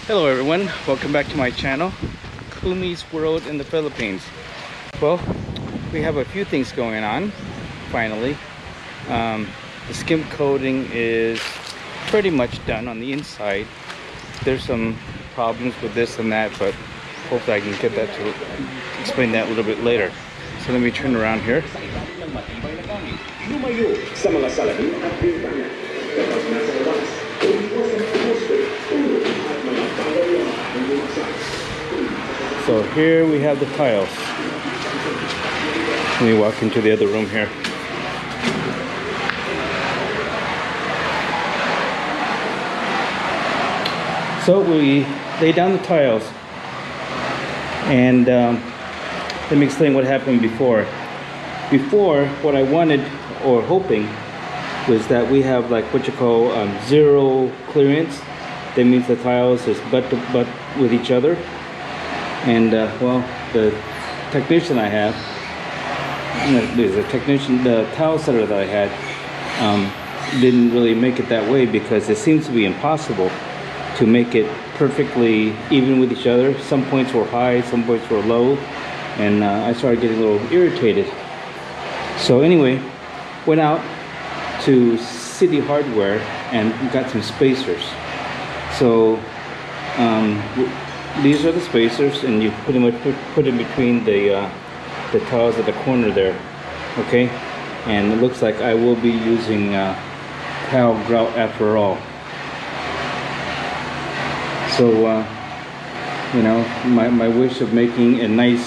Hello everyone, welcome back to my channel, Kumi's World in the Philippines. Well, we have a few things going on, finally. The skim coating is pretty much done on the inside. There's some problems with this and that, but hopefully I can get that to explain that a little bit later. So let me turn around here. So here we have the tiles. Let me walk into the other room here. So we lay down the tiles, and let me explain what happened before. Before, what I wanted or hoping was that we have like what you call zero clearance. That means the tiles is butt to butt with each other. And well, the technician I have, the tile setter that I had didn't really make it that way, because it seems to be impossible to make it perfectly even with each other. Some points were high, some points were low, and I started getting a little irritated. So anyway, went out to City Hardware and got some spacers. So these are the spacers, and you pretty much put in between the tiles at the corner there, okay? And it looks like I will be using tile grout after all. So you know, my wish of making a nice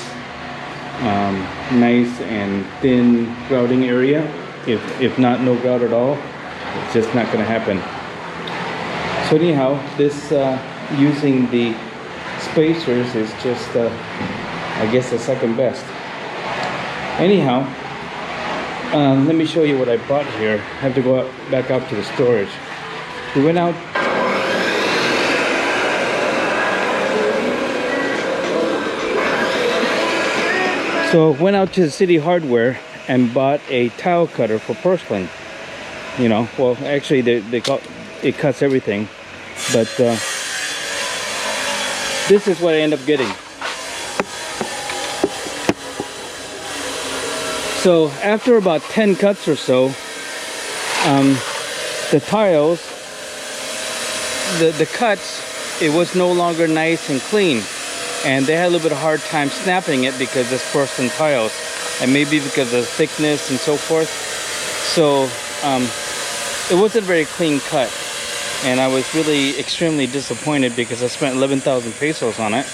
and thin grouting area, if not no grout at all, it's just not going to happen. So anyhow, this using the spacers is just I guess the second best. Anyhow, let me show you what I bought here. I have to go back up to the storage. We went out. So went out to the City Hardware and bought a tile cutter for porcelain. You know, well, actually they call it cuts everything, but this is what I end up getting. So after about 10 cuts or so, the tiles, the cuts, it was no longer nice and clean, and they had a little bit of a hard time snapping it because it's porcelain tiles, and maybe because of the thickness and so forth. So it wasn't a very clean cut, and I was really extremely disappointed because I spent 11,000 pesos on it.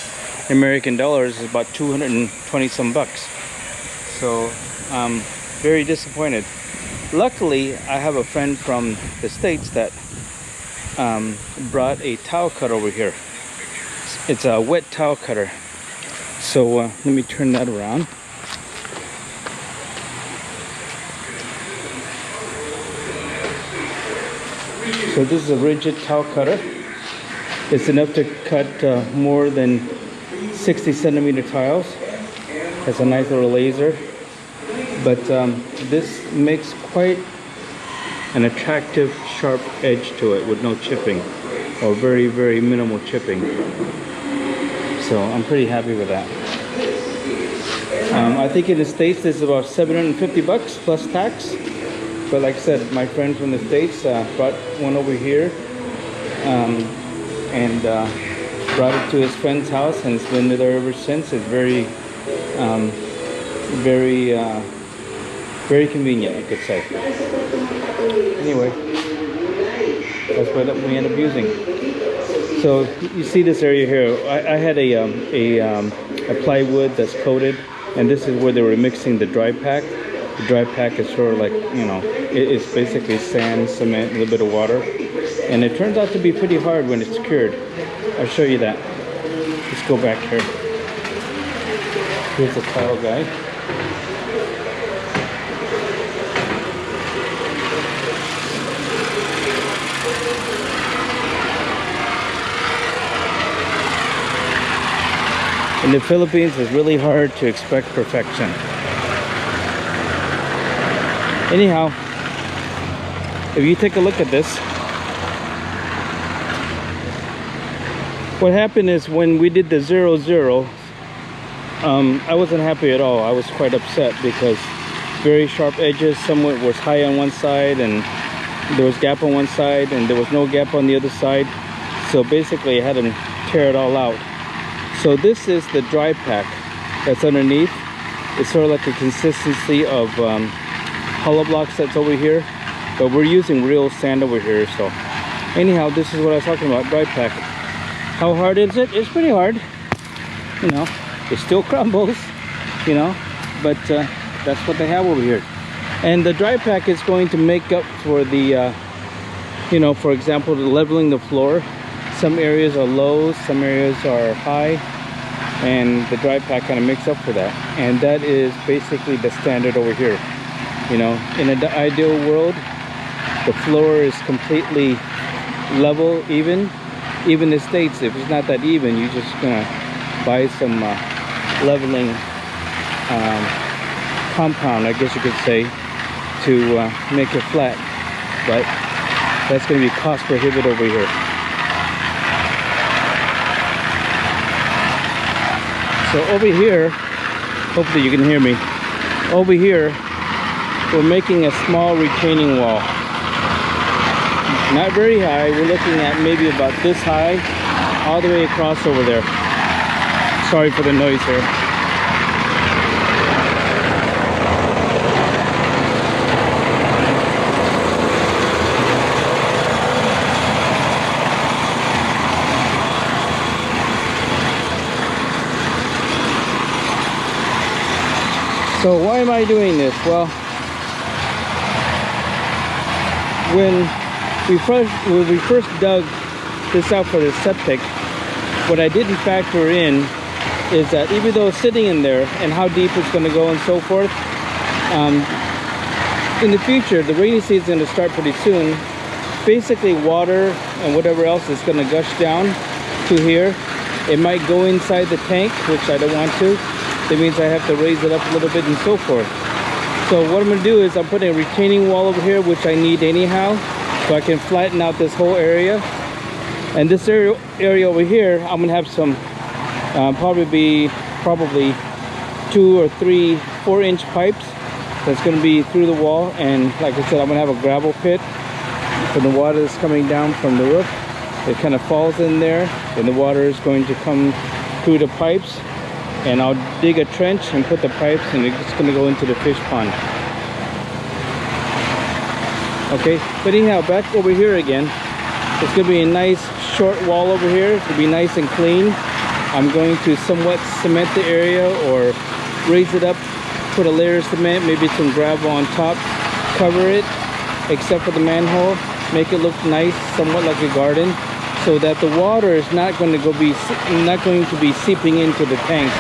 American dollars is about 220 some bucks. So very disappointed. Luckily, I have a friend from the States that brought a tile cutter over here. It's a wet tile cutter. So let me turn that around. So this is a rigid tile cutter. It's enough to cut more than 60 centimeter tiles. Has a nice little laser. But this makes quite an attractive sharp edge to it with no chipping, or very, very minimal chipping. So I'm pretty happy with that. I think in the States this is about 750 bucks plus tax. But like I said, my friend from the States brought one over here and brought it to his friend's house, and it's been there ever since. It's very convenient, you could say. Anyway, that's what we end up using. So you see this area here. I had a plywood that's coated, and this is where they were mixing the dry pack. The dry pack is sort of like, you know, it's basically sand, cement, a little bit of water, and it turns out to be pretty hard when it's cured. I'll show you that. Let's go back here. Here's the tile guy. In the Philippines, it's really hard to expect perfection. Anyhow, if you take a look at this, What happened is when we did the 0-0, I wasn't happy at all. I was quite upset because very sharp edges. Some was high on one side and there was gap on one side and there was no gap on the other side. So basically I had to tear it all out. So this is the dry pack that's underneath. It's sort of like the consistency of hollow blocks that's over here, but we're using real sand over here. So anyhow, this is what I was talking about, dry pack. How hard is it? It's pretty hard, you know. It still crumbles, you know, but that's what they have over here. And the dry pack is going to make up for the you know, for example, the leveling the floor. Some areas are low, some areas are high, and the dry pack kind of makes up for that. And that is basically the standard over here. You know, in an ideal world, the floor is completely level, even the States, if it's not that even, you're just gonna buy some leveling compound, I guess you could say, to make it flat. But that's gonna be cost prohibitive over here. So over here, hopefully you can hear me. Over here, we're making a small retaining wall. Not very high. We're looking at maybe about this high, all the way across over there. Sorry for the noise here. So why am I doing this? Well, when we first dug this out for the septic, what I didn't factor in is that even though it's sitting in there and how deep it's going to go and so forth, in the future, the rainy season is going to start pretty soon. Basically water and whatever else is going to gush down to here. It might go inside the tank, which I don't want to. That means I have to raise it up a little bit and so forth. So what I'm going to do is I'm putting a retaining wall over here, which I need anyhow, so I can flatten out this whole area. And this area over here, I'm going to have some probably 2 or 3 4-inch pipes that's going to be through the wall. And like I said, I'm going to have a gravel pit for the water that's coming down from the roof. It kind of falls in there, and the water is going to come through the pipes. And I'll dig a trench and put the pipes, and it's going to go into the fish pond. Okay, but anyhow, back over here again. It's going to be a nice short wall over here. It's going to be nice and clean. I'm going to somewhat cement the area or raise it up, put a layer of cement, maybe some gravel on top, cover it except for the manhole, make it look nice, somewhat like a garden, so that the water is not going to be seeping into the tank